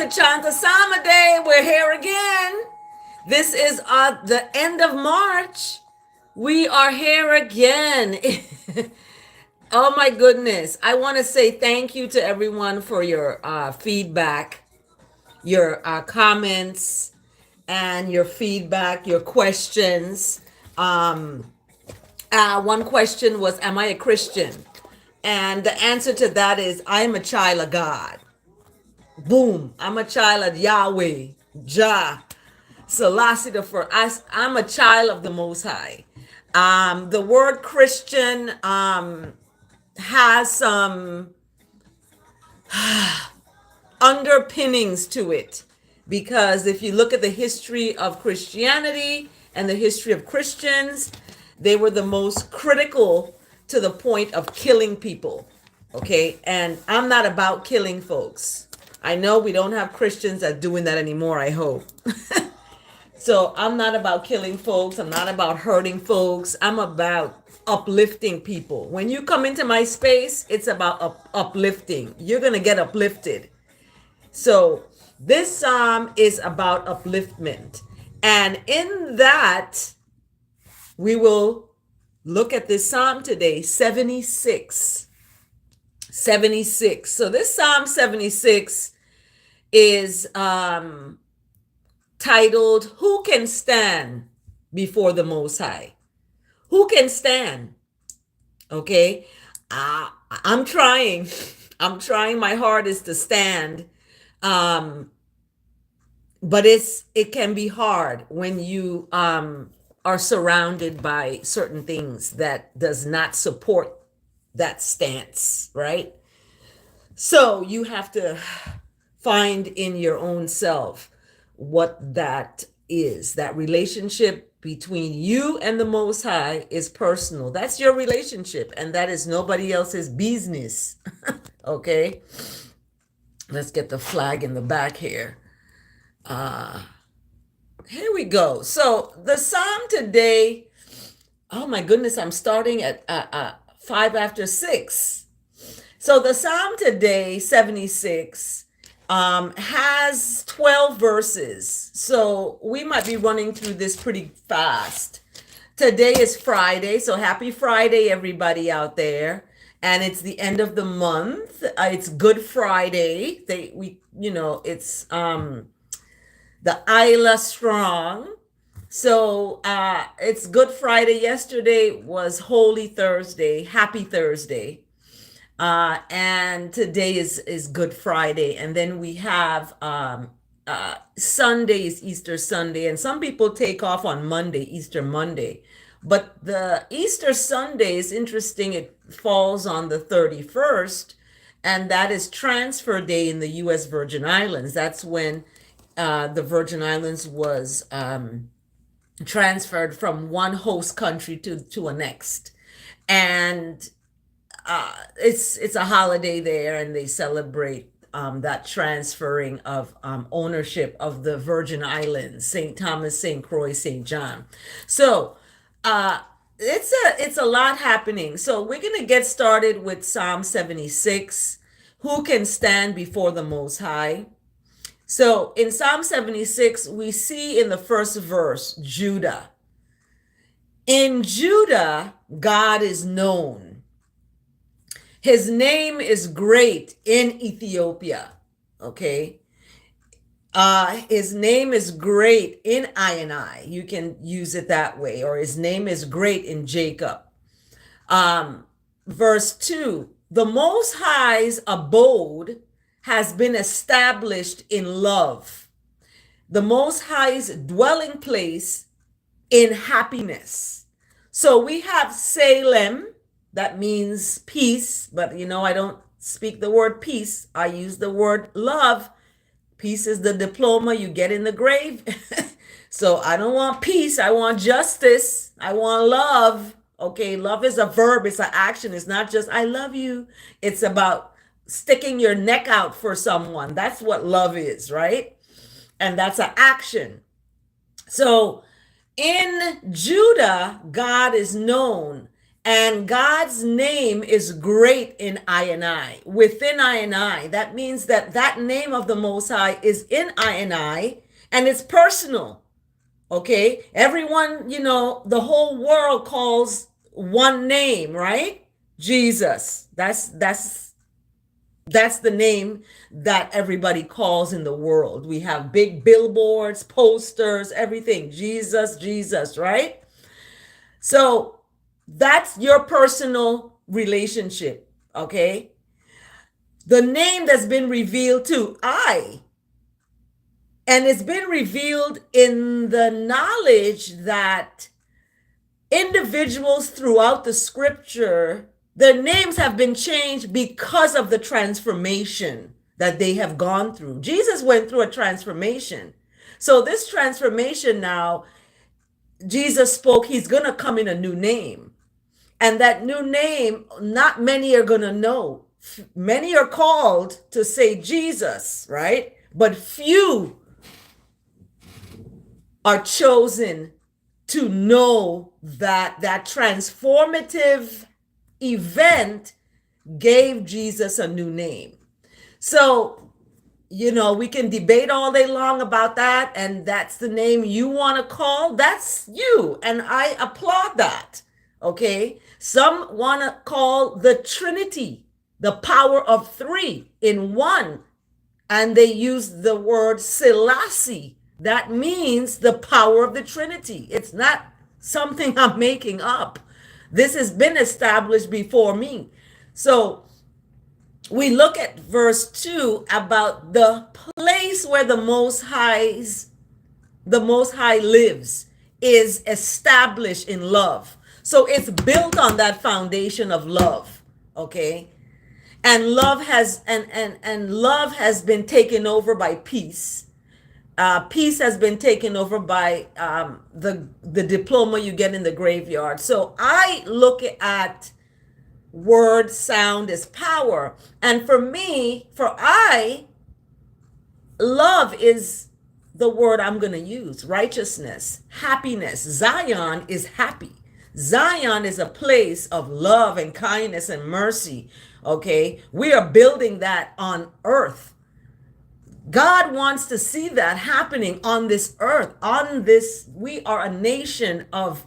to Chant a Day. We're here again. This is the end of March. We are here again. Oh my goodness. I want to say thank you to everyone for your feedback, your comments, and your feedback, your questions. One question was, am I a Christian? And the answer to that is, I am a child of God. Boom. I'm a child of Yahweh, Jah, Selassie the first. I'm a child of the Most High. The word Christian has some underpinnings to it, because if you look at the history of Christianity and the history of Christians, they were the most critical to the point of killing people. Okay, and I'm not about killing folks. I know we don't have Christians that doing that anymore, I hope. So I'm not about killing folks. I'm not about hurting folks. I'm about uplifting people. When you come into my space, it's about uplifting. You're going to get uplifted. So this psalm is about upliftment. And in that, we will look at this psalm today, 76. 76. So this Psalm 76 is titled, Who Can Stand Before the Most High? Who can stand? Okay. I'm trying. I'm trying my hardest to stand. But it can be hard when you are surrounded by certain things that does not support that stance, right? So you have to find in your own self what that is. That relationship between you and the Most High is personal. That's your relationship, and that is nobody else's business. Okay, let's get the flag in the back here. Here we go. So the psalm today, oh my goodness, I'm starting at 5 after 6. So the psalm today, 76, has 12 verses. So we might be running through this pretty fast. Today is Friday, so happy Friday, everybody out there. And it's the end of the month. It's Good Friday. It's the Isla Strong. So it's Good Friday. Yesterday was Holy Thursday. Happy Thursday. And today is Good Friday. And then we have Sunday is Easter Sunday. And some people take off on Monday, Easter Monday. But the Easter Sunday is interesting. It falls on the 31st. And that is Transfer Day in the U.S. Virgin Islands. That's when the Virgin Islands was transferred from one host country to a next. And it's a holiday there, and they celebrate that transferring of ownership of the Virgin Islands, St. Thomas, St. Croix, St. John. So it's a lot happening. So we're gonna get started with Psalm 76. Who can stand before the Most High? So in Psalm 76, we see in the first verse, Judah. In Judah, God is known. His name is great in Ethiopia. Okay. His name is great in I. You can use it that way. Or his name is great in Jacob. Verse 2, the Most High's abode has been established in love. The Most High's dwelling place in happiness. So we have Salem, that means peace, but I don't speak the word peace. I use the word love. Peace is the diploma you get in the grave. So I don't want peace. I want justice. I want love. Okay, love is a verb. It's an action. It's not just I love you. It's about sticking your neck out for someone. That's what love is, right? And that's an action. So in Judah, God is known. And God's name is great in I and I, within I and I. That means that that name of the Most High is in I and it's personal. Okay? Everyone, the whole world calls one name, right? Jesus. That's the name that everybody calls in the world. We have big billboards, posters, everything. Jesus, Jesus, right? So that's your personal relationship, okay? The name that's been revealed to I, and it's been revealed in the knowledge that individuals throughout the scripture, their names have been changed because of the transformation that they have gone through. Jesus went through a transformation. So this transformation now, Jesus spoke, he's going to come in a new name. And that new name, not many are going to know. Many are called to say Jesus, right? But few are chosen to know that that transformative event gave Jesus a new name. So, we can debate all day long about that, and that's the name you want to call. That's you, and I applaud that. Okay? Some want to call the Trinity, the power of three in one, and they use the word Selassie. That means the power of the Trinity. It's not something I'm making up. This has been established before me. So we look at verse 2 about the place where the Most High lives is established in love. So it's built on that foundation of love, okay? And love has been taken over by peace. Peace has been taken over by the diploma you get in the graveyard. So I look at word sound as power. And for me, love is the word I'm going to use. Righteousness, happiness. Zion is happy. Zion is a place of love and kindness and mercy. Okay, we are building that on earth. God wants to see that happening on this earth. We are a nation of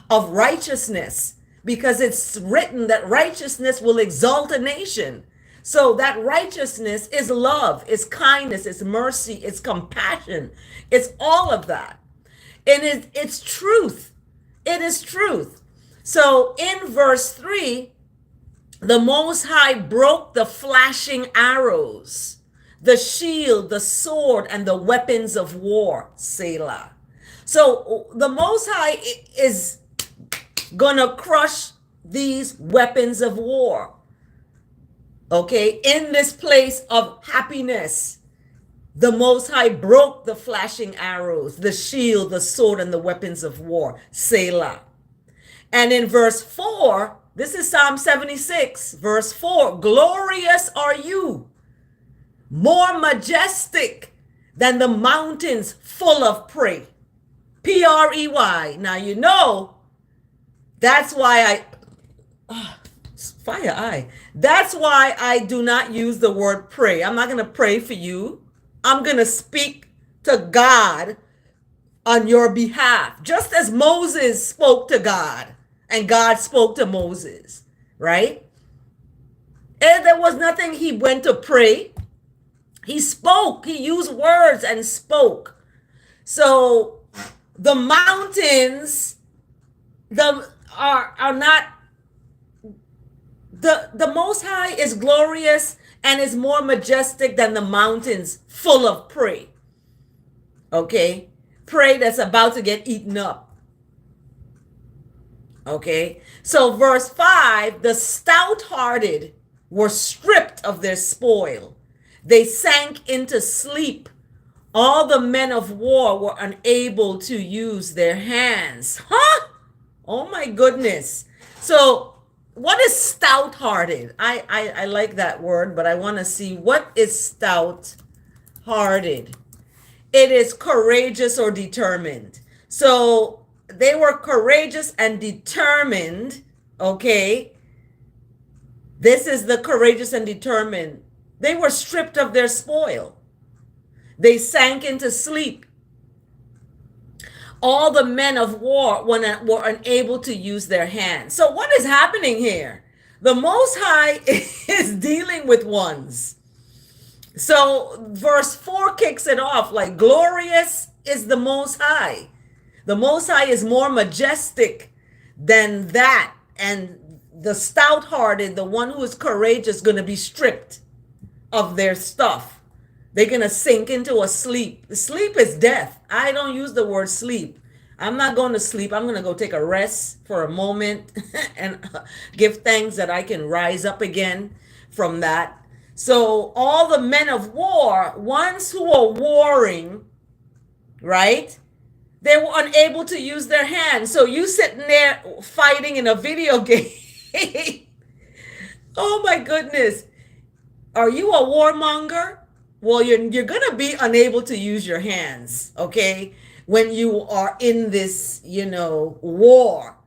righteousness, because it's written that righteousness will exalt a nation. So that righteousness is love, it's kindness, it's mercy, it's compassion, it's all of that. And it's truth. It is truth. So in verse 3, the Most High broke the flashing arrows, the shield, the sword, and the weapons of war, Selah. So the Most High is gonna crush these weapons of war, okay? In this place of happiness, the Most High broke the flashing arrows, the shield, the sword, and the weapons of war, Selah. And in verse 4, this is Psalm 76, verse 4, glorious are you, more majestic than the mountains full of prey. P-R-E-Y. Now, that's why that's why I do not use the word pray. I'm not going to pray for you. I'm going to speak to God on your behalf, just as Moses spoke to God and God spoke to Moses, right? And there was nothing he went to pray. He spoke. He used words and spoke. So the mountains are not, the Most High is glorious and is more majestic than the mountains full of prey. Okay? Prey that's about to get eaten up. Okay? So verse 5, the stout-hearted were stripped of their spoil. They sank into sleep. All the men of war were unable to use their hands. Huh? Oh my goodness. So what is stout-hearted? I like that word, but I want to see what is stout-hearted. It is courageous or determined. So they were courageous and determined. Okay. This is the courageous and determined. They were stripped of their spoil. They sank into sleep. All the men of war were unable to use their hands. So what is happening here? The Most High is dealing with ones. So verse 4 kicks it off like, glorious is the Most High. The Most High is more majestic than that. And the stout-hearted, the one who is courageous, going to be stripped of their stuff. They're going to sink into a sleep. Sleep is death. I don't use the word sleep. I'm not going to sleep. I'm going to go take a rest for a moment and give thanks that I can rise up again from that. So all the men of war, ones who are warring, right? They were unable to use their hands. So you sitting there fighting in a video game. Oh my goodness. Are you a warmonger? Well, you're going to be unable to use your hands, okay? When you are in this, war,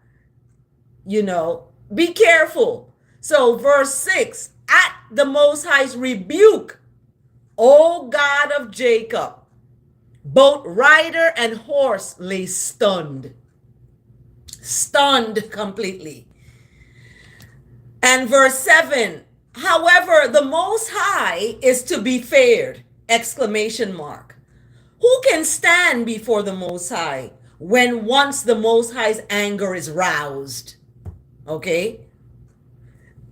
be careful. So verse 6, at the Most High's rebuke, O God of Jacob, both rider and horse lay stunned completely. And verse 7, however, the Most High is to be feared, exclamation mark. Who can stand before the Most High when once the Most High's anger is roused? Okay.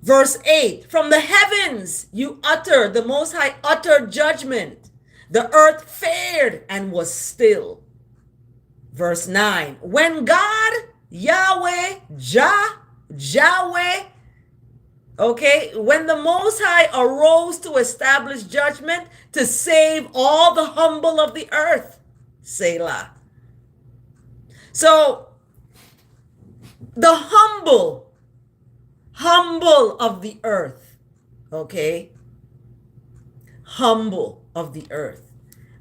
Verse 8, from the heavens the Most High uttered judgment. The earth feared and was still. Verse 9, when God, Yahweh, Yahweh, okay, when the Most High arose to establish judgment to save all the humble of the earth, Selah. So the humble of the earth, okay, humble of the earth.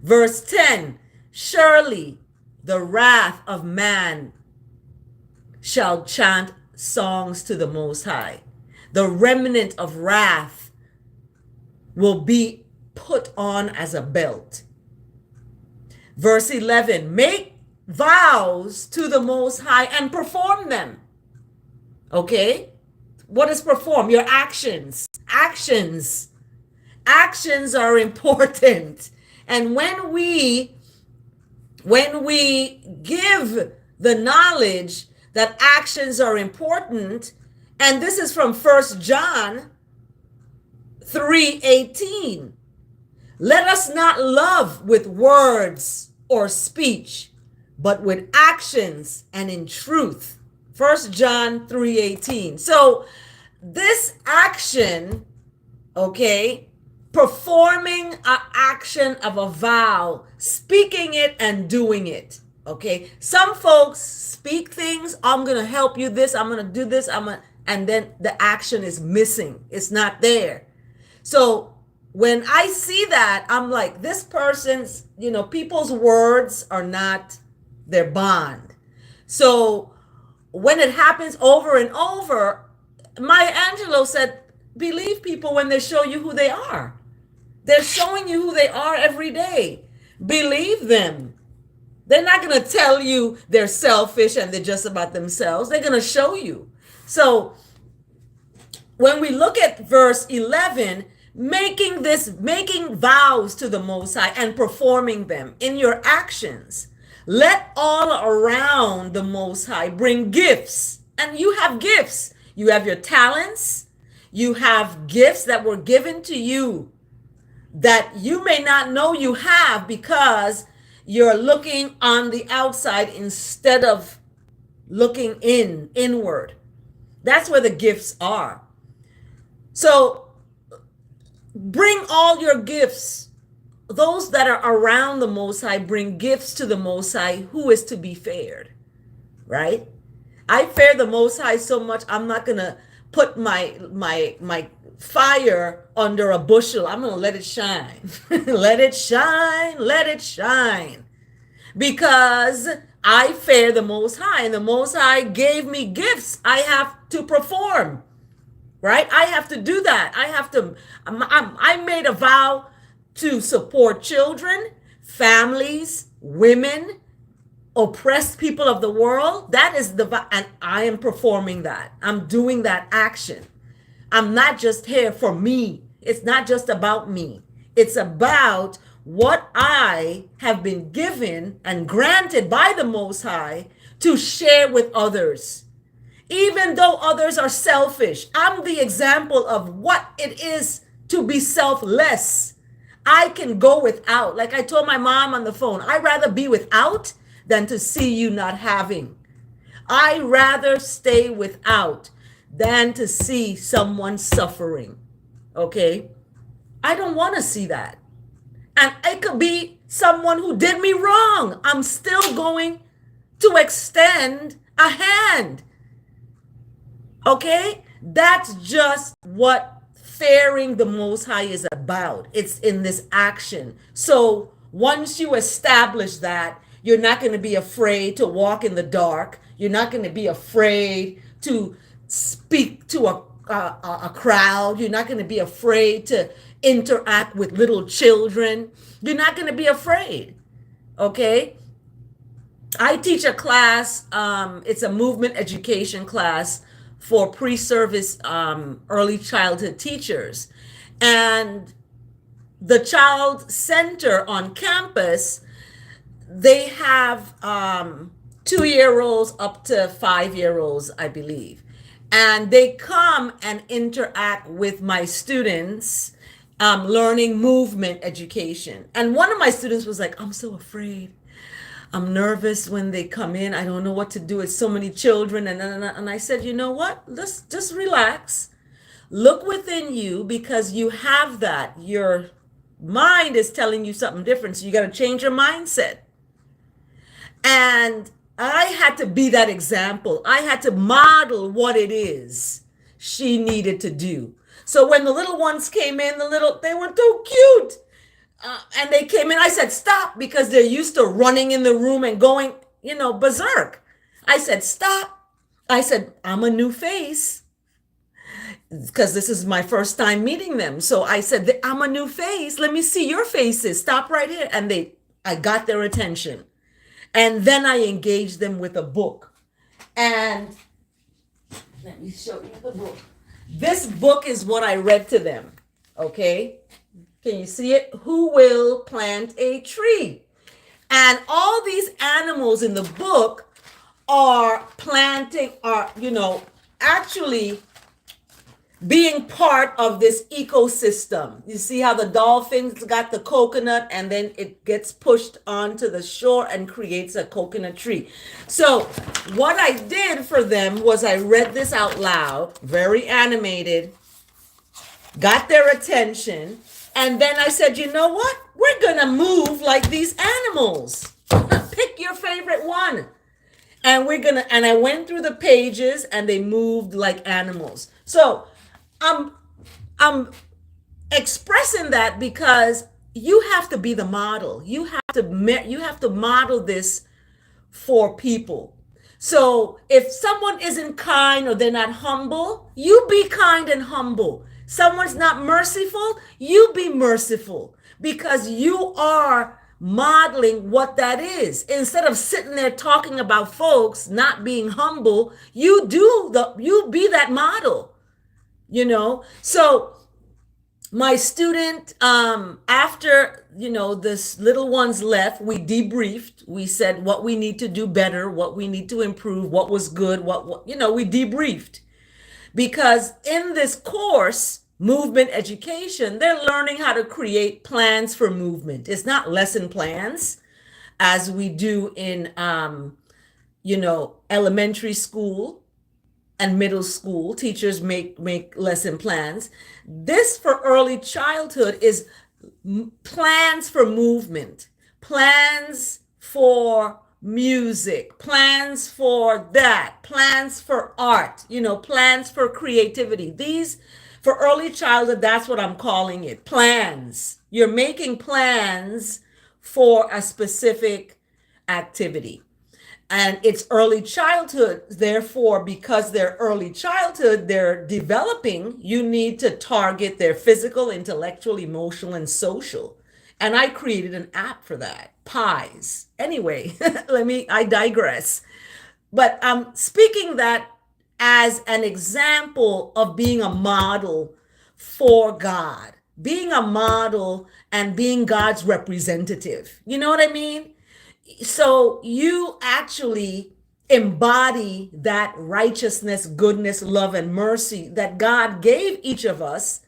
Verse 10, surely the wrath of man shall chant songs to the Most High. The remnant of wrath will be put on as a belt. Verse 11, make vows to the Most High and perform them. Okay? What is perform? Your actions. Actions are important. And when we give the knowledge that actions are important, and this is from 1 John 3:18. Let us not love with words or speech, but with actions and in truth. 1 John 3:18. So this action, okay, performing an action of a vow, speaking it and doing it. Okay. Some folks speak things, I'm going to help you this, I'm going to do this, and then the action is missing. It's not there. So when I see that, I'm like, this person's, people's words are not their bond. So when it happens over and over, Maya Angelou said, believe people when they show you who they are. They're showing you who they are every day. Believe them. They're not going to tell you they're selfish and they're just about themselves. They're going to show you. So when we look at verse 11, making vows to the Most High and performing them in your actions, let all around the Most High bring gifts. And you have gifts. You have your talents. You have gifts that were given to you that you may not know you have because you're looking on the outside instead of looking inward. That's where the gifts are. So bring all your gifts. Those that are around the Most High bring gifts to the Most High, who is to be feared, right? I fear the Most High so much, I'm not going to put my fire under a bushel. I'm going to let it shine. Let it shine. Let it shine. Because I fear the Most High, and the Most High gave me gifts. I have to perform, right? I have to do that. I have to, I made a vow to support children, families, women, oppressed people of the world. That is and I am performing that. I'm doing that action. I'm not just here for me. It's not just about me. It's about what I have been given and granted by the Most High to share with others. Even though others are selfish, I'm the example of what it is to be selfless. I can go without. Like I told my mom on the phone, I'd rather be without than to see you not having. I'd rather stay without than to see someone suffering. Okay? I don't want to see that. And it could be someone who did me wrong. I'm still going to extend a hand. Okay? That's just what fearing the Most High is about. It's in this action. So once you establish that, you're not going to be afraid to walk in the dark. You're not going to be afraid to speak to a crowd. You're not going to be afraid to interact with little children. You're not going to be afraid. Okay? I teach a class. It's a movement education class for pre-service early childhood teachers. And the child center on campus, they have 2-year-olds up to 5-year-olds, I believe. And they come and interact with my students, learning movement education. And one of my students was like, I'm so afraid. I'm nervous when they come in. I don't know what to do. It's so many children. And I said, you know what? Let's just relax. Look within you, because you have that. Your mind is telling you something different. So you got to change your mindset. And I had to be that example. I had to model what it is she needed to do. So when the little ones came in, they were too cute. And they came in, I said, stop, because they're used to running in the room and going, berserk. I said, stop. I said, I'm a new face, because this is my first time meeting them. So I said, I'm a new face. Let me see your faces. Stop right here. And I got their attention. And then I engaged them with a book. And let me show you the book. This book is what I read to them. Okay? Can you see it? Who will plant a tree? And all these animals in the book are actually being part of this ecosystem. You see how the dolphins got the coconut and then it gets pushed onto the shore and creates a coconut tree. So what I did for them was I read this out loud, very animated, got their attention, and then I said, you know what? We're going to move like these animals. Pick your favorite one. And I went through the pages and they moved like animals. So I'm expressing that because you have to be the model. You have to model this for people. So if someone isn't kind or they're not humble, you be kind and humble. Someone's not merciful, you be merciful, because you are modeling what that is. Instead of sitting there talking about folks not being humble, you be that model. So my student, after this little ones left, we debriefed. We said what we need to do better, what we need to improve, what was good, what we debriefed. Because in this course, movement education, they're learning how to create plans for movement. It's not lesson plans as we do in elementary school and middle school. Teachers make lesson plans. This for early childhood is plans for movement, plans for music, plans for that, plans for art, plans for creativity. These for early childhood, that's what I'm calling it, plans. You're making plans for a specific activity. And it's early childhood. Therefore, because they're early childhood, they're developing, you need to target their physical, intellectual, emotional, and social. And I created an app for that, Pies. Anyway, I digress. But I'm speaking that as an example of being a model for God, being a model and being God's representative. You know what I mean? So you actually embody that righteousness, goodness, love, and mercy that God gave each of us.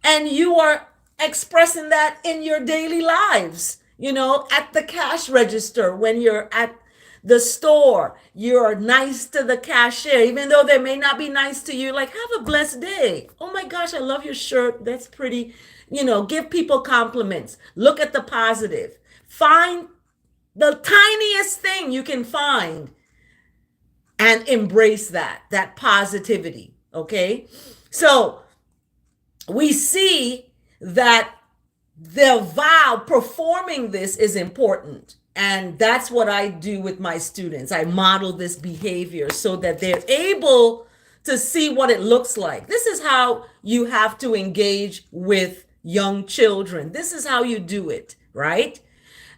And you are expressing that in your daily lives, at the cash register, when you're at the store, you're nice to the cashier, even though they may not be nice to you. Like, have a blessed day. Oh my gosh, I love your shirt. That's pretty. Give people compliments. Look at the positive. Find the tiniest thing you can find and embrace that positivity. Okay. So we see that the vow, performing this, is important. And that's what I do with my students. I model this behavior so that they're able to see what it looks like. This is how you have to engage with young children. This is how you do it, right?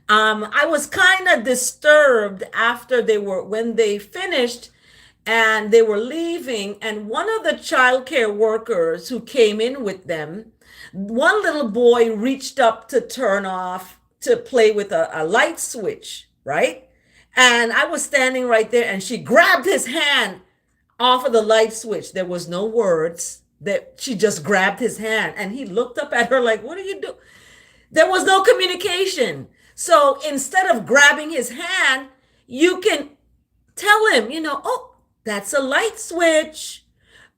I was kind of disturbed after when they finished and they were leaving. And one of the childcare workers who came in with them, one little boy reached up to play with a light switch, right? And I was standing right there and she grabbed his hand off of the light switch. There was no words, that she just grabbed his hand and he looked up at her like, what are you doing? There was no communication. So instead of grabbing his hand, you can tell him, oh, that's a light switch.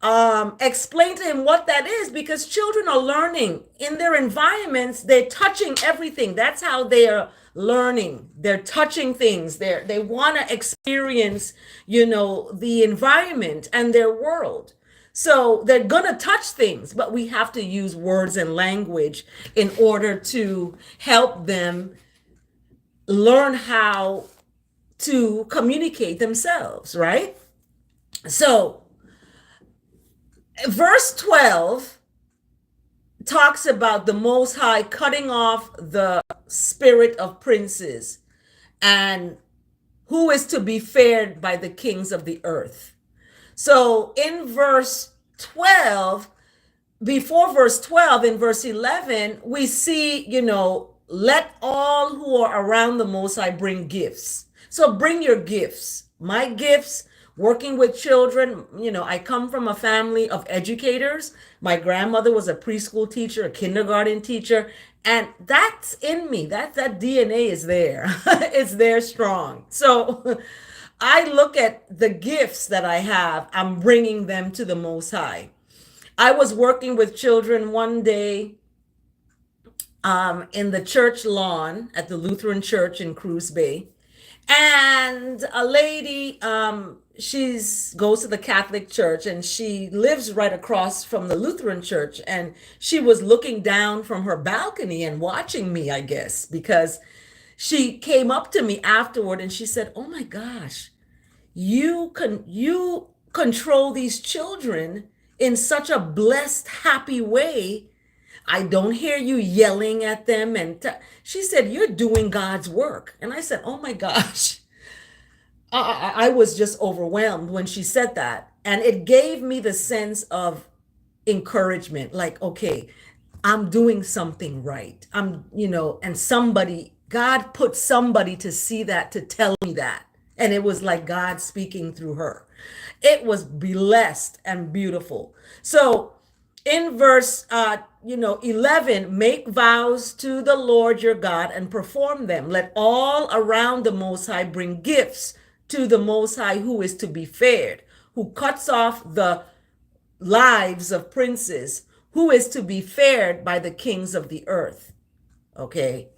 Explain to him what that is, because children are learning in their environments. They're touching everything. That's how they are learning. They're touching things. They want to experience, the environment and their world. So they're going to touch things, but we have to use words and language in order to help them learn how to communicate themselves, right? So verse 12 talks about the Most High cutting off the spirit of princes and who is to be feared by the kings of the earth. So in verse 12, before verse 12, in verse 11, we see, let all who are around the Most High bring gifts. So bring your gifts. My gifts, working with children, I come from a family of educators. My grandmother was a preschool teacher, a kindergarten teacher, and that's in me. That DNA is there. It's there strong. So I look at the gifts that I have, I'm bringing them to the Most High. I was working with children one day in the church lawn at the Lutheran Church in Cruz Bay. And a lady, she goes to the Catholic Church and she lives right across from the Lutheran Church. And she was looking down from her balcony and watching me, I guess, because she came up to me afterward and she said, oh my gosh, you control these children in such a blessed, happy way. I don't hear you yelling at them. And she said, you're doing God's work. And I said, oh my gosh. I was just overwhelmed when she said that. And it gave me the sense of encouragement. Like, okay, I'm doing something right. And God put somebody to see that, to tell me that. And it was like God speaking through her. It was blessed and beautiful. So in verse 11, make vows to the Lord your God and perform them. Let all around the Most High bring gifts to the Most High, who is to be feared, who cuts off the lives of princes, who is to be feared by the kings of the earth. Okay.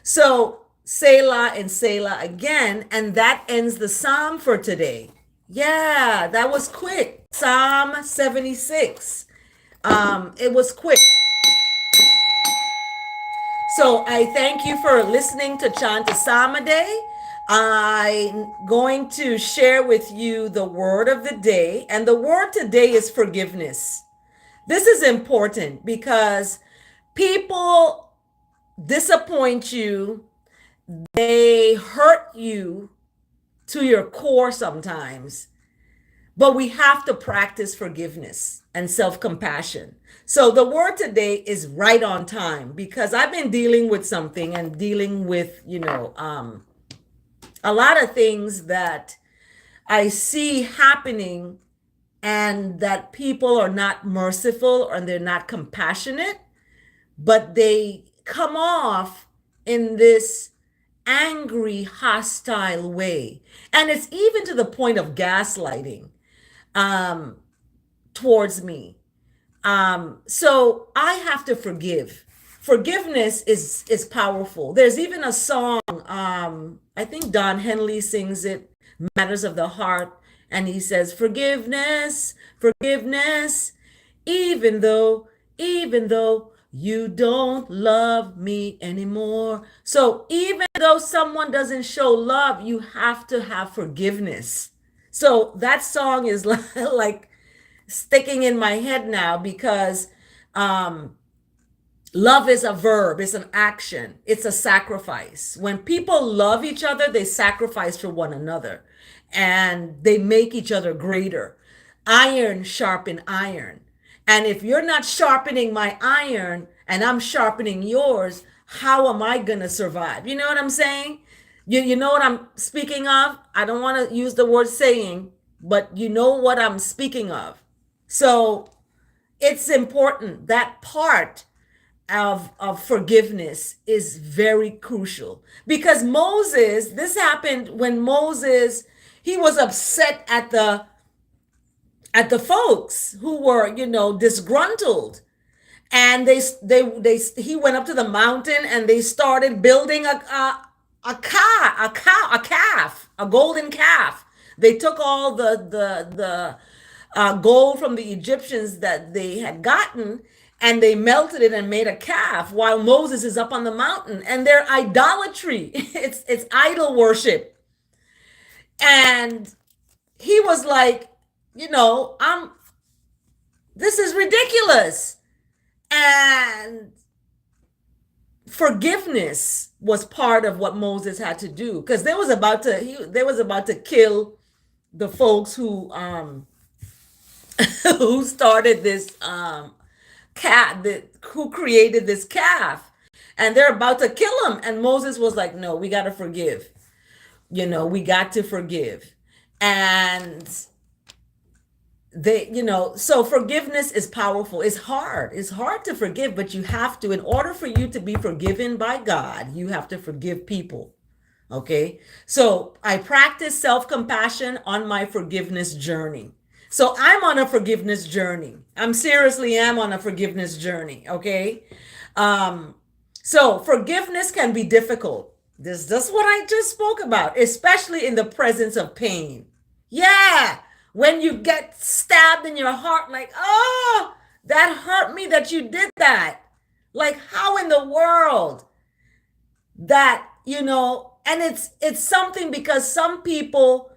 So Selah and Selah again, and that ends the psalm for today. Yeah, that was quick. Psalm 76. It was quick. So I thank you for listening to Chant a Psalm a Day. I'm going to share with you the word of the day, and the word today is forgiveness. This is important because people disappoint you, they hurt you to your core sometimes, but we have to practice forgiveness and self compassion. So, the word today is right on time because I've been dealing with something and dealing with, a lot of things that I see happening and that people are not merciful and they're not compassionate, but they come off in this angry, hostile way. And it's even to the point of gaslighting um, towards me. So I have to forgive. Forgiveness is powerful. There's even a song. I think Don Henley sings it, "Matters of the Heart," and he says, "Forgiveness, forgiveness, even though, even though you don't love me anymore." So even though someone doesn't show love, you have to have forgiveness. So that song is like sticking in my head now because um, love is a verb, it's an action, it's a sacrifice. When people love each other, they sacrifice for one another and they make each other greater. Iron sharpen iron. And if you're not sharpening my iron and I'm sharpening yours, how am I going to survive? You know what I'm saying? You know what I'm speaking of? I don't want to use the word saying, but you know what I'm speaking of. So it's important. That part of forgiveness is very crucial because Moses, this happened when Moses, he was upset at the folks who were, disgruntled. And they he went up to the mountain and they started building a calf, a golden calf. They took all the gold from the Egyptians that they had gotten and they melted it and made a calf while Moses is up on the mountain. And their idolatry, it's idol worship. And he was like, I'm this is ridiculous. And forgiveness was part of what Moses had to do because they was about to kill the folks who who started this who created this calf, and they're about to kill him. And Moses was like, no, we got to forgive. We got to forgive. And so forgiveness is powerful. It's hard to forgive, but you have to, in order for you to be forgiven by God, you have to forgive people. Okay, so I practice self-compassion on my forgiveness journey. So I'm on a forgiveness journey. I'm seriously am on a forgiveness journey. Okay, so forgiveness can be difficult. This is what I just spoke about, especially in the presence of pain. Yeah, when you get stabbed in your heart, like, oh, that hurt me that you did that. Like, how in the world that, and it's something because some people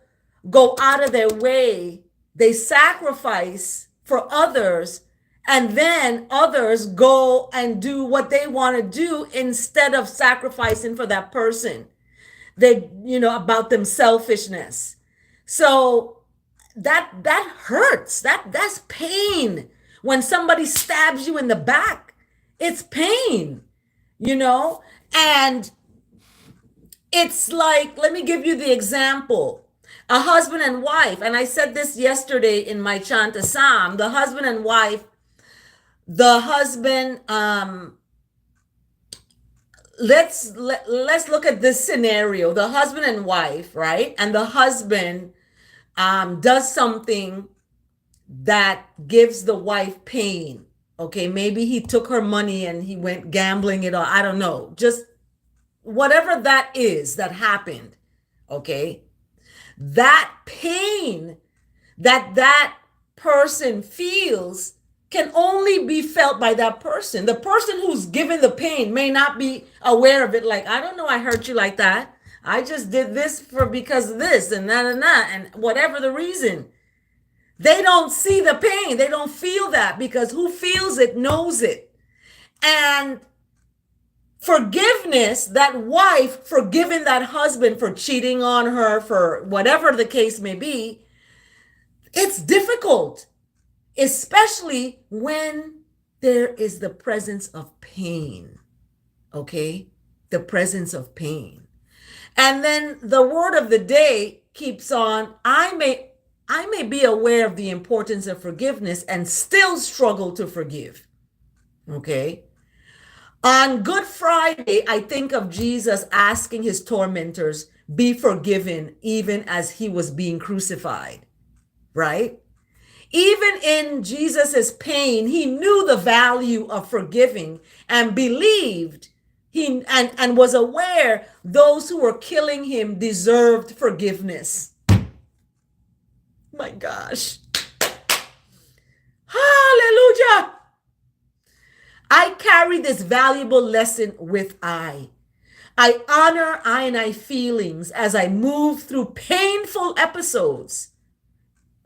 go out of their way, they sacrifice for others, and then others go and do what they want to do instead of sacrificing for that person. They, about them selfishness. So that hurts. That's pain. When somebody stabs you in the back, it's pain, and it's like, let me give you the example. A husband and wife, and I said this yesterday in my Chant Psalm, the husband and wife, the husband, let's look at this scenario. The husband and wife, right? And the husband does something that gives the wife pain. Okay, maybe he took her money and he went gambling it all. I don't know. Just whatever that is that happened. Okay, that pain that person feels can only be felt by that person. The person who's given the pain may not be aware of it. Like, I don't know, I hurt you like that. I just did this because of this and that and that and whatever the reason. They don't see the pain. They don't feel that because who feels it knows it. And forgiveness, that wife forgiving that husband for cheating on her, for whatever the case may be, it's difficult, especially when there is the presence of pain. Okay? The presence of pain. And then the word of the day keeps on, I may be aware of the importance of forgiveness and still struggle to forgive. Okay? On Good Friday, I think of Jesus asking his tormentors, be forgiven even as he was being crucified, right? Even in Jesus's pain, he knew the value of forgiving and believed and was aware those who were killing him deserved forgiveness. My gosh. Hallelujah. I carry this valuable lesson with I honor I and I feelings as I move through painful episodes.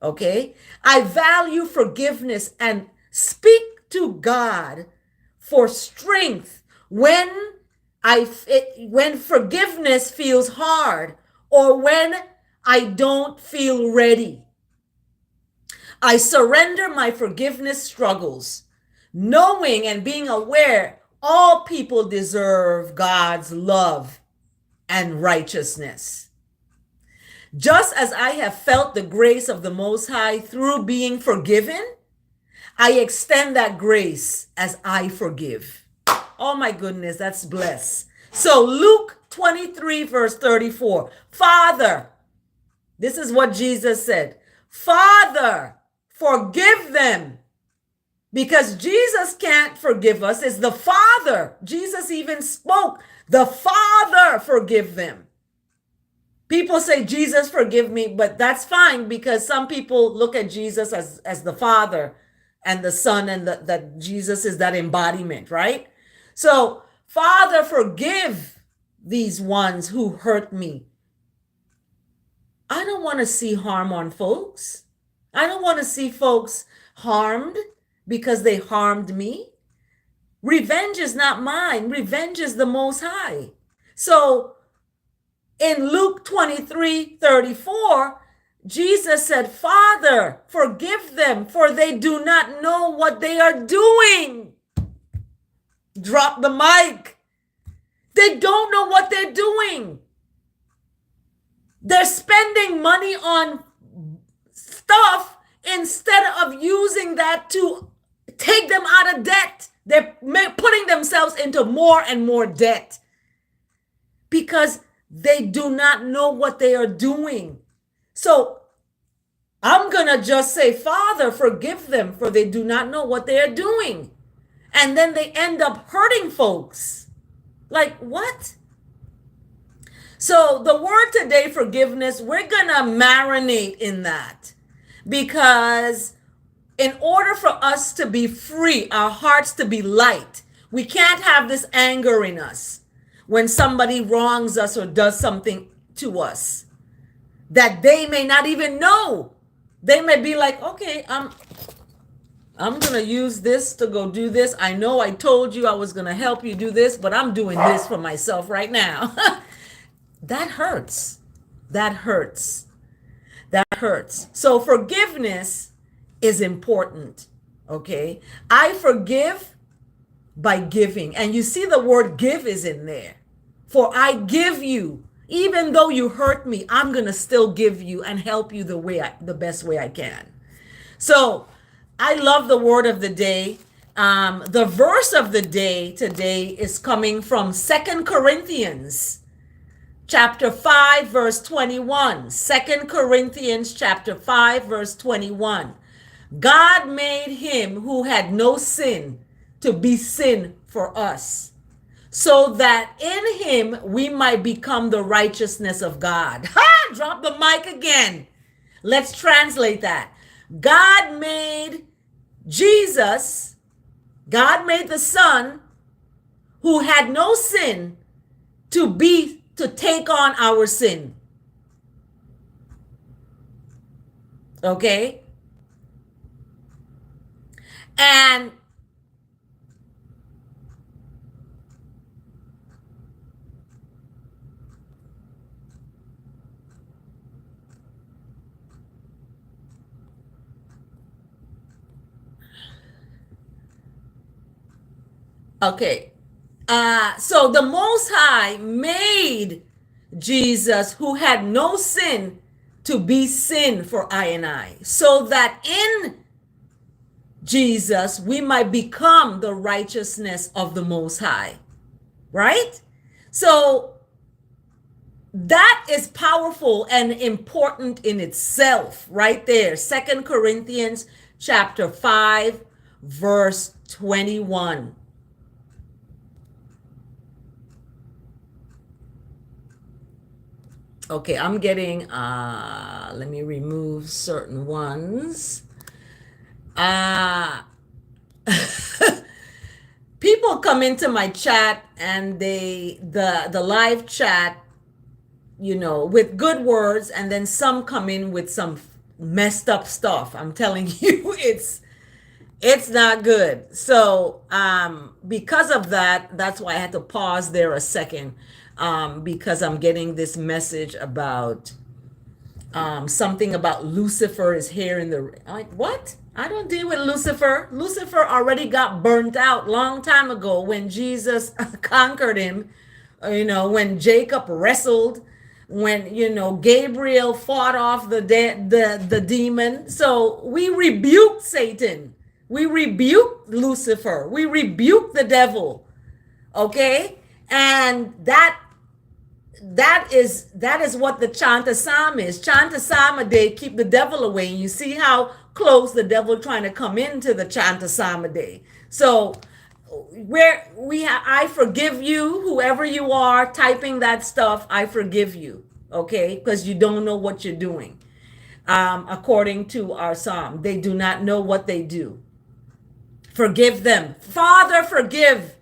Okay? I value forgiveness and speak to God for strength when forgiveness feels hard or when I don't feel ready. I surrender my forgiveness struggles, knowing and being aware all people deserve God's love and righteousness. Just as I have felt the grace of the Most High through being forgiven, I extend that grace as I forgive. Oh my goodness, that's blessed. So Luke 23 verse 34, Father, this is what Jesus said, Father, forgive them. Because Jesus can't forgive us, it's the Father. Jesus even spoke, the Father forgive them. People say, Jesus forgive me, but that's fine because some people look at Jesus as the Father and the Son and that Jesus is that embodiment, right? So, Father, forgive these ones who hurt me. I don't want to see harm on folks. I don't want to see folks harmed because they harmed me. Revenge is not mine. Revenge is the Most High. So in Luke 23:34, Jesus said, Father, forgive them, for they do not know what they are doing. Drop the mic. They don't know what they're doing. They're spending money on stuff instead of using that to take them out of debt. They're putting themselves into more and more debt because they do not know what they are doing. So I'm going to just say, Father, forgive them, for they do not know what they are doing. And then they end up hurting folks. Like, what? So the word today, forgiveness, we're going to marinate in that because in order for us to be free, our hearts to be light, we can't have this anger in us when somebody wrongs us or does something to us that they may not even know. They may be like, okay, I'm going to use this to go do this. I know I told you I was going to help you do this, but I'm doing this for myself right now. That hurts. That hurts. That hurts. So forgiveness is important, okay? I forgive by giving. And you see the word give is in there. For I give you, even though you hurt me, I'm going to still give you and help you the best way I can. So I love the word of the day. The verse of the day today is coming from 2 Corinthians chapter 5 verse 21. 2 Corinthians chapter 5 verse 21. God made him who had no sin to be sin for us, so that in him we might become the righteousness of God. Ha! Drop the mic again. Let's translate that. God made Jesus, God made the Son who had no sin to to take on our sin. Okay? And okay. So the Most High made Jesus, who had no sin, to be sin for I and I, so that in Jesus we might become the righteousness of the Most High. Right? So that is powerful and important in itself, right there. 2 Corinthians chapter 5, verse 21. Okay, I'm getting, let me remove certain ones. People come into my chat and the live chat, with good words, and then some come in with some messed up stuff. I'm telling you, it's not good. So because of that, that's why I had to pause there a second, because I'm getting this message about something about Lucifer is here in the, like, what? I don't deal with Lucifer. Lucifer already got burnt out long time ago when Jesus conquered him. When Jacob wrestled, when Gabriel fought off the demon. So we rebuke Satan. We rebuke Lucifer. We rebuke the devil. Okay? And that is what the Chant a Psalm is. Chant a Psalm a day, keep the devil away. And you see how close the devil trying to come into the Chant a Psalm a day. So I forgive you, whoever you are typing that stuff, I forgive you. Okay? Because you don't know what you're doing. According to our Psalm, they do not know what they do. Forgive them. Father, forgive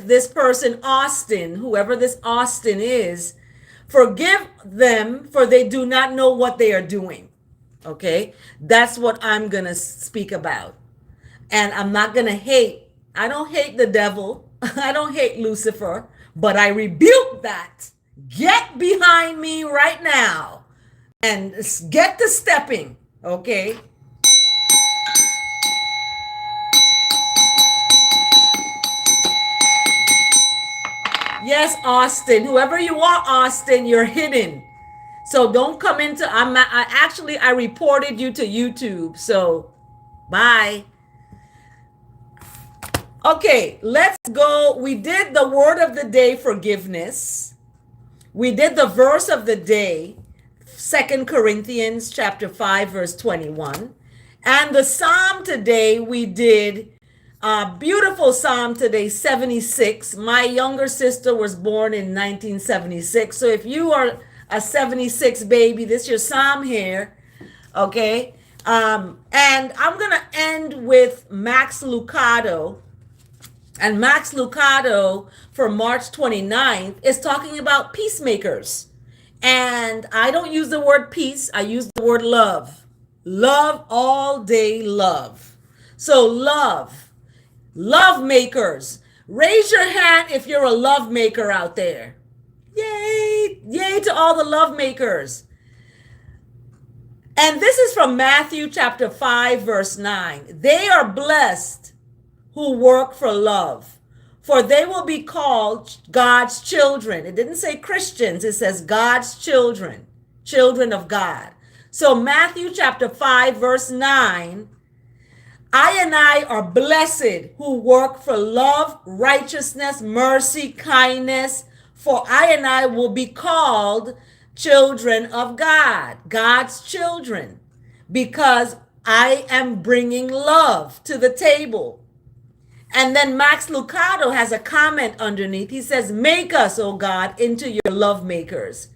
this person, Austin, whoever this Austin is. Forgive them, for they do not know what they are doing. Okay? That's what I'm going to speak about. And I'm not going to hate. I don't hate the devil. I don't hate Lucifer, but I rebuke that. Get behind me right now and get to stepping. Okay? Yes, Austin. Whoever you are, Austin, you're hidden. So don't come into, I reported you to YouTube. So bye. Okay, let's go. We did the word of the day, forgiveness. We did the verse of the day, 2 Corinthians chapter 5, verse 21. And the psalm today, we did beautiful psalm today, 76. My younger sister was born in 1976. So if you are a 76 baby, this is your psalm here. Okay. And I'm going to end with Max Lucado. And Max Lucado for March 29th is talking about peacemakers. And I don't use the word peace. I use the word love. Love, all day love. So love makers. Raise your hand if you're a love maker out there. Yay. Yay to all the love makers. And this is from Matthew chapter 5, verse 9. They are blessed who work for love, for they will be called God's children. It didn't say Christians. It says God's children, children of God. So Matthew chapter 5, verse 9, I and I are blessed who work for love, righteousness, mercy, kindness, for I and I will be called children of God, God's children, because I am bringing love to the table. And then Max Lucado has a comment underneath. He says, make us, O God, into your love makers.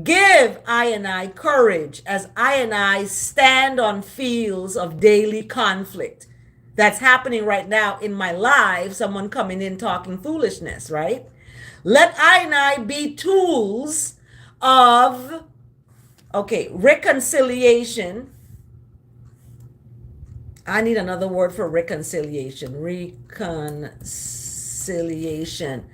Give I and I courage as I and I stand on fields of daily conflict. That's happening right now in my life. Someone coming in talking foolishness, right? Let I and I be tools of, okay, reconciliation. I need another word for reconciliation. Reconciliation.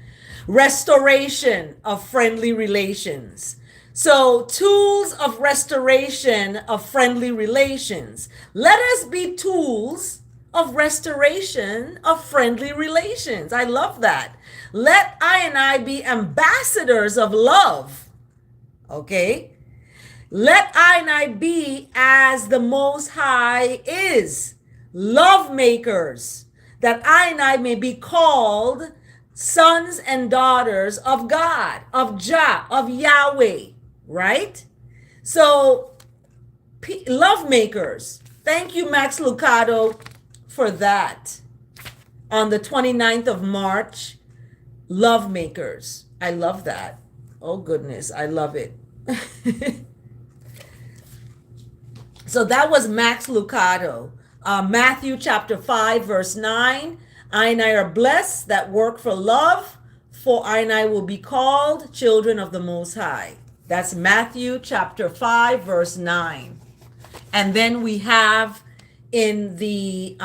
Restoration of friendly relations. So, tools of restoration of friendly relations. Let us be tools of restoration of friendly relations. I love that. Let I and I be ambassadors of love. Okay? Let I and I be as the Most High is, love makers, that I and I may be called sons and daughters of God, of Jah, of Yahweh, right? So, love makers. Thank you, Max Lucado, for that. On the 29th of March, love makers. I love that. Oh, goodness. I love it. So that was Max Lucado. Matthew chapter 5, verse 9. I and I are blessed that work for love, for I and I will be called children of the Most High. That's Matthew chapter 5, verse 9. And then we have in the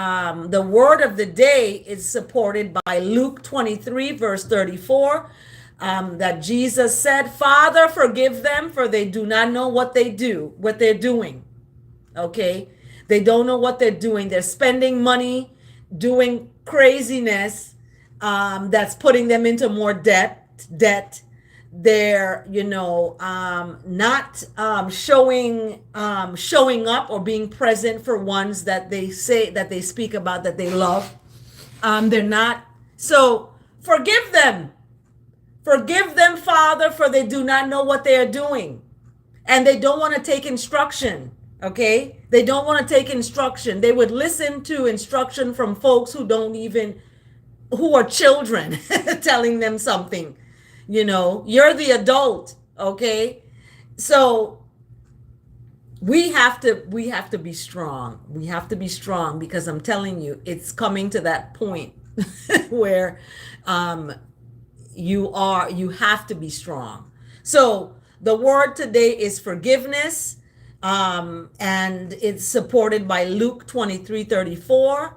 word of the day is supported by Luke 23, verse 34. That Jesus said, Father, forgive them, for they do not know what they're doing. Okay, they don't know what they're doing. They're spending money doing craziness that's putting them into more debt. They're not showing up or being present for ones that they say that they speak about that they love. They're not. So forgive them, Father, for they do not know what they are doing, and they don't want to take instruction. Okay, they don't want to take instruction. They would listen to instruction from folks who are children telling them something. You're the adult. Okay, so we have to be strong. We have to be strong, because I'm telling you, it's coming to that point where you have to be strong. So the word today is forgiveness. And it's supported by Luke 23:34.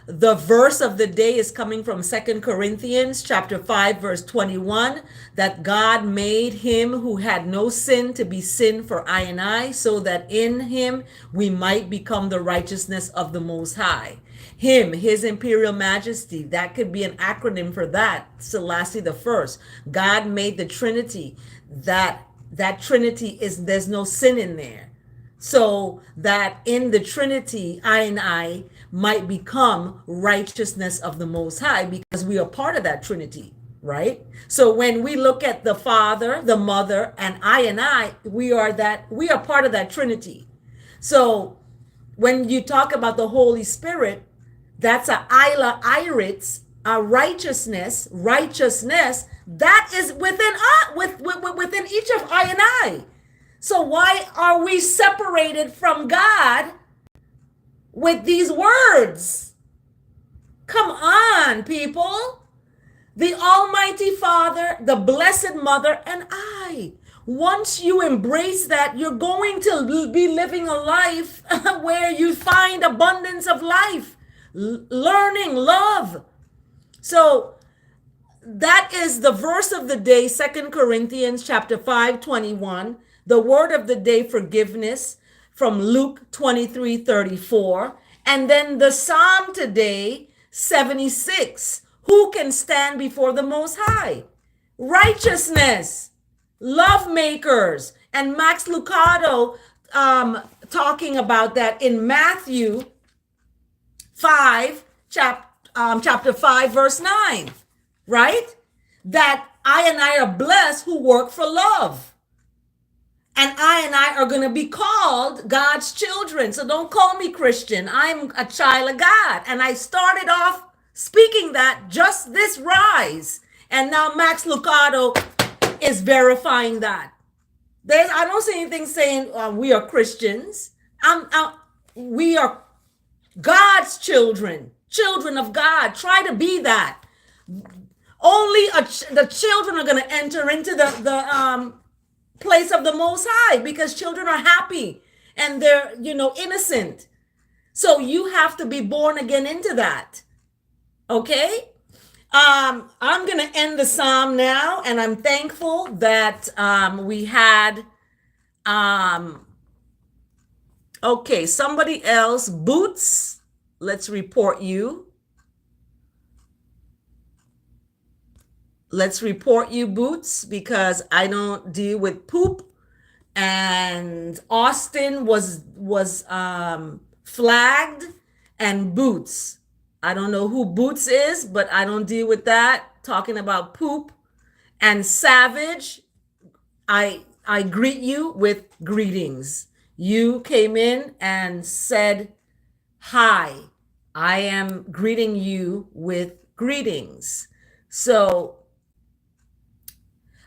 The verse of the day is coming from 2 Corinthians chapter 5, verse 21, that God made him who had no sin to be sin for I and I, so that in him we might become the righteousness of the Most High. Him, his imperial majesty, that could be an acronym for that, Selassie the First. God made the Trinity. That Trinity there's no sin in there. So that in the Trinity, I and I might become righteousness of the Most High, because we are part of that Trinity, right? So when we look at the Father, the Mother, and I, we are part of that Trinity. So when you talk about the Holy Spirit, that's a Isla Iritz, a righteousness that is within each of I and I. So why are we separated from God with these words? Come on, people. The Almighty Father, the Blessed Mother, and I. Once you embrace that, you're going to be living a life where you find abundance of life, learning, love. So that is the verse of the day, 2 Corinthians chapter 5:21. The word of the day, forgiveness, from Luke 23:34. And then the Psalm today, 76. Who can stand before the Most High? Righteousness, love makers. And Max Lucado talking about that in Matthew 5, chapter 5, verse 9, right? That I and I are blessed who work for love. And I and I are going to be called God's children. So don't call me Christian. I'm a child of God. And I started off speaking that just this rise. And now Max Lucado is verifying that. I don't see anything saying we are Christians. We are God's children, children of God. Try to be that. Only the children are going to enter into the place of the Most High, because children are happy and they're, innocent. So you have to be born again into that. Okay? I'm going to end the psalm now, and I'm thankful that we had, okay, somebody else, Boots, let's report you. Let's report you, Boots, because I don't deal with poop. And Austin was flagged, and Boots. I don't know who Boots is, but I don't deal with that. Talking about poop. And Savage, I greet you with greetings. You came in and said, hi. I am greeting you with greetings. So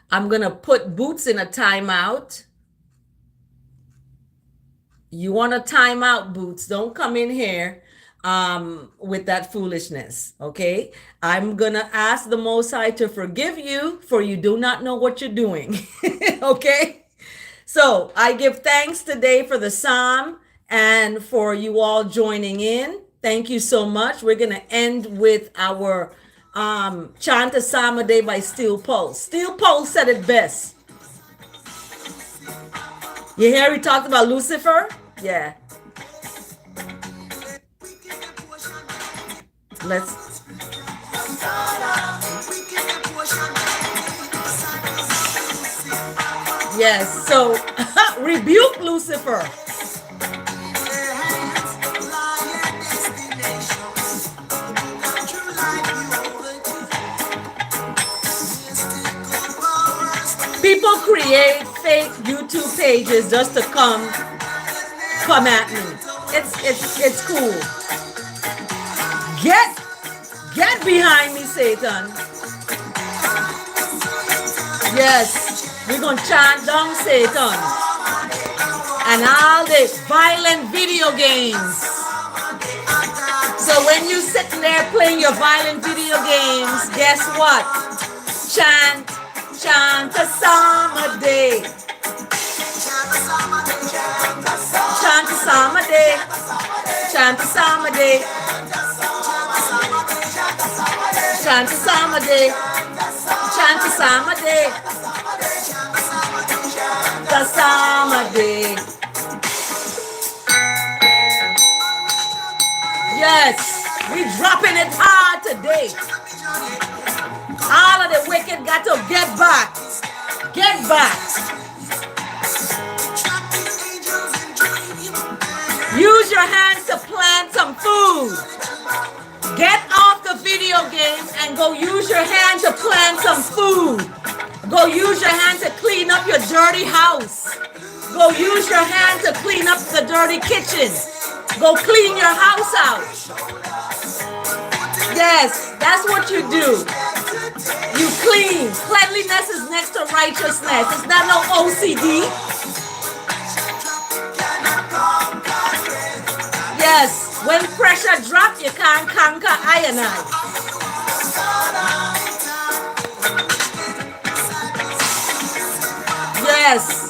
I'm going to put Boots in a timeout. You want a timeout, Boots. Don't come in here with that foolishness, okay? I'm going to ask the Most High to forgive you, for you do not know what you're doing, okay? So I give thanks today for the psalm and for you all joining in. Thank you so much. We're going to end with our Chant a Psalm a Day by Steel Pulse. Steel Pulse said it best. You hear he talked about Lucifer? Yeah. Let's. Yes. So rebuke Lucifer. People create fake YouTube pages just to come at me. It's cool. Get behind me, Satan. Yes, we're gonna chant down Satan and all the violent video games. So when you sitting there playing your violent video games, guess what? Chant a psalm a day. Chant a psalm a day. Chant a psalm a day. Chant a psalm a day. Chant a psalm a day. The psalm a day. Yes, we dropping it hard today. All of the wicked got to get back. Get back. Use your hands to plant some food. Get off the video games and go use your hand to plant some food. Go use your hand to clean up your dirty house. Go use your hand to clean up the dirty kitchen. Go clean your house out. Yes, that's what you do. You clean. Cleanliness is next to righteousness. It's not no OCD. Yes, when pressure drops, you can't conquer I and I. Yes.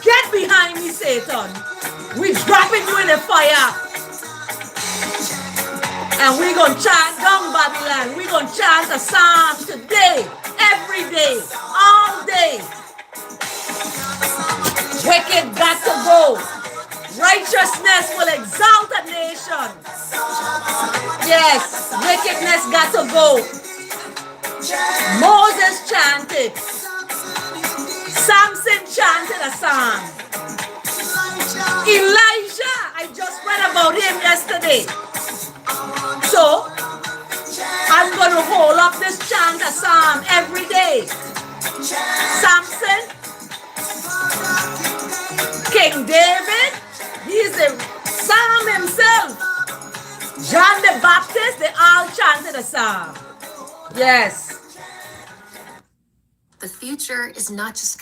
Get behind me, Satan. We're dropping you in the fire. And we're going to chant down Babylon. We're going to chant a psalm today, every day, all day. Wicked got to go. Righteousness will exalt a nation. Yes, wickedness got to go. Moses chanted. Samson chanted a psalm. Elijah, I just read about him yesterday. So, I'm going to hold up this chant a psalm every day. Samson, King David, he's the psalm himself. John the Baptist, they all chanted a psalm. Yes. The future is not just